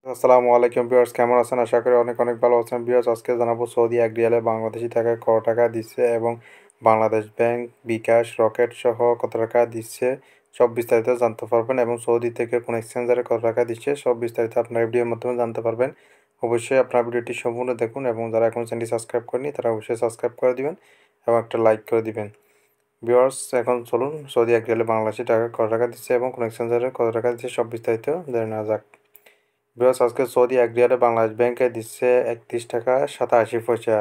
আসসালামু আলাইকুম ভিউয়ার্স, কেমন আছেন? আশা করি অনেক অনেক ভালো আছেন ভিউয়ার্স। আজকে জানাবো সৌদি এক রিয়ালে বাংলাদেশি টাকায় কত টাকা দিচ্ছে এবং বাংলাদেশ ব্যাংক, বিকাশ, রকেট সহ কত টাকা দিচ্ছে সব বিস্তারিত জানতে পারবেন এবং সৌদি থেকে কোন এক্সচেঞ্জারে কত টাকা দিচ্ছে সব বিস্তারিত আপনার এই ভিডিওর মাধ্যমে জানতে পারবেন। অবশ্যই আপনার ভিডিওটি সম্পূর্ণ দেখুন এবং যারা এখন চ্যানেলটি সাবস্ক্রাইব করেনি তারা অবশ্যই সাবস্ক্রাইব করে দিবেন এবং একটা লাইক করে দিবেন। ভিউয়ার্স, এখন চলুন সৌদি এক রিয়ালে বাংলাদেশি টাকা কত টাকা দিচ্ছে এবং কোন এক্সচেঞ্জারে কত টাকা দিচ্ছে সব বিস্তারিত জেনে নেওয়া যাক। বিকজ আজকে সৌদি এক রিয়ালে বাংলাদেশ ব্যাংকে দিচ্ছে 31 টাকা 87 পয়সা।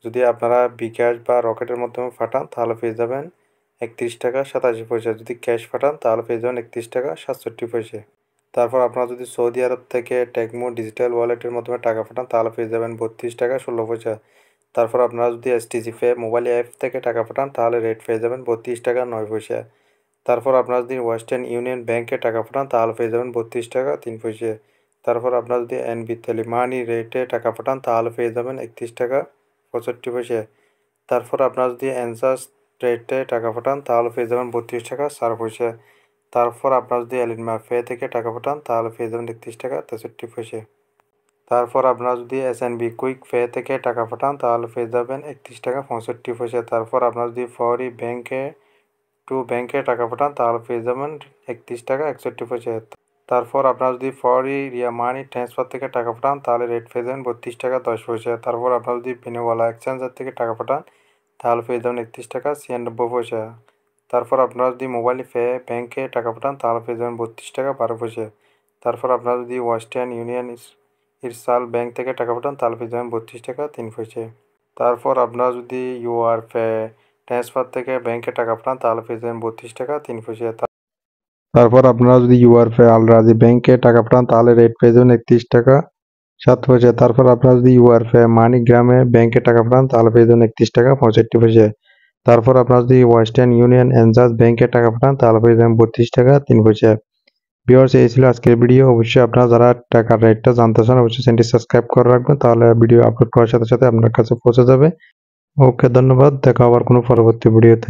যদি আপনারা বিকাশ বা রকেটের মাধ্যমে পাঠান তাহলে পেয়ে যাবেন 31 টাকা 87 পয়সা। যদি ক্যাশ পাঠান তাহলে পেয়ে যাবেন 31 টাকা 67 পয়সা। তারপর আপনারা যদি সৌদি আরব থেকে টেকমো ডিজিটাল ওয়ালেটের মাধ্যমে টাকা পাঠান তাহলে পেয়ে যাবেন 32 টাকা 16 পয়সা। তারপর আপনারা যদি এসটিজি পে মোবাইল অ্যাপ থেকে টাকা পাঠান তাহলে রেট পেয়ে যাবেন 32 টাকা 9 পয়সা। তারপর আপনারা যদি ওয়েস্টার্ন ইউনিয়ন ব্যাংকে টাকা পাঠান তাহলে পেয়ে যাবেন 32 টাকা 3 পয়সা। তারপর আপনারা যদি এনবি তেলিমানি রেটে টাকা পাঠান তাহলে পেয়ে যাবেন 31 টাকা 65 পয়সা। তারপর আপনারা যদি এনজাস রেটে টাকা পাঠান তাহলে পেয়ে যাবেন 32 টাকা 4 পয়সা। তারপর আপনারা যদি এলিনমা ফে থেকে টাকা পাঠান তাহলে পেয়ে যাবেন 31 টাকা 63 পয়সা। তারপর আপনারা যদি এসএনবি কুইক পে থেকে টাকা পাঠান তাহলে পেয়ে যাবেন 31 টাকা 65 পয়সা। তারপর আপনারা যদি ফরি ব্যাংকে টু ব্যাংকে টাকা পাঠান তাহলে পেয়ে যাবেন 31 টাকা 61 পয়সা। তারপর আপনারা যদি ফরি রিয়া মানি ট্রান্সফার থেকে টাকা পাঠান তাহলে রেট পেয়ে যাবেন 32 টাকা 10 পয়সা। তারপর আপনারা যদি বেনেওয়ালা এক্সচেঞ্জার থেকে টাকা পাঠান তাহলে পেয়ে যাবেন 31 টাকা 96 পয়সা। তারপর আপনারা যদি মোবাইল পে ব্যাংকে টাকা পাঠান তাহলে পেয়ে যাবেন 32 টাকা 12 পয়সা। তারপর আপনারা যদি ওয়েস্টার্ন ইউনিয়ন ইরসাল ব্যাংক থেকে টাকা পাঠান তাহলে পেয়ে যাবেন 32 টাকা 3 পয়সা। তারপর আপনারা যদি ইউআর পে ট্রান্সফার থেকে ব্যাংকে টাকা পাঠান তাহলে পেয়ে যাবেন 32 টাকা 3 পয়সা। তারপর আপনারা যদি ইউআর পে আল রাজি ব্যাংকে টাকা পাঠান তাহলে রেট পেয়ে যাবেন 31 টাকা 7 পয়সা। তারপর আপনারা যদি ইউআর পে মানিগ্রামে ব্যাংকে টাকা পাঠান তাহলে পেয়ে যাবেন 31 টাকা 65 পয়সা। তারপর আপনারা যদি ওয়েস্টার্ন ইউনিয়ন এনজাস ব্যাংকে টাকা পাঠান তাহলে পেয়ে যাবেন 32 টাকা 3 পয়সা। ভিউয়ার্স, এই ছিল আজকের ভিডিও। অবশ্যই আপনারা যারা টাকার রেটটা জানতে চান অবশ্যই চ্যানেলটি সাবস্ক্রাইব করে রাখবেন, তাহলে ভিডিও আপলোড করার সাথে সাথে আপনার কাছে পৌঁছে যাবে। ওকে, ধন্যবাদ। দেখা আবার কোনো পরবর্তী ভিডিওতে।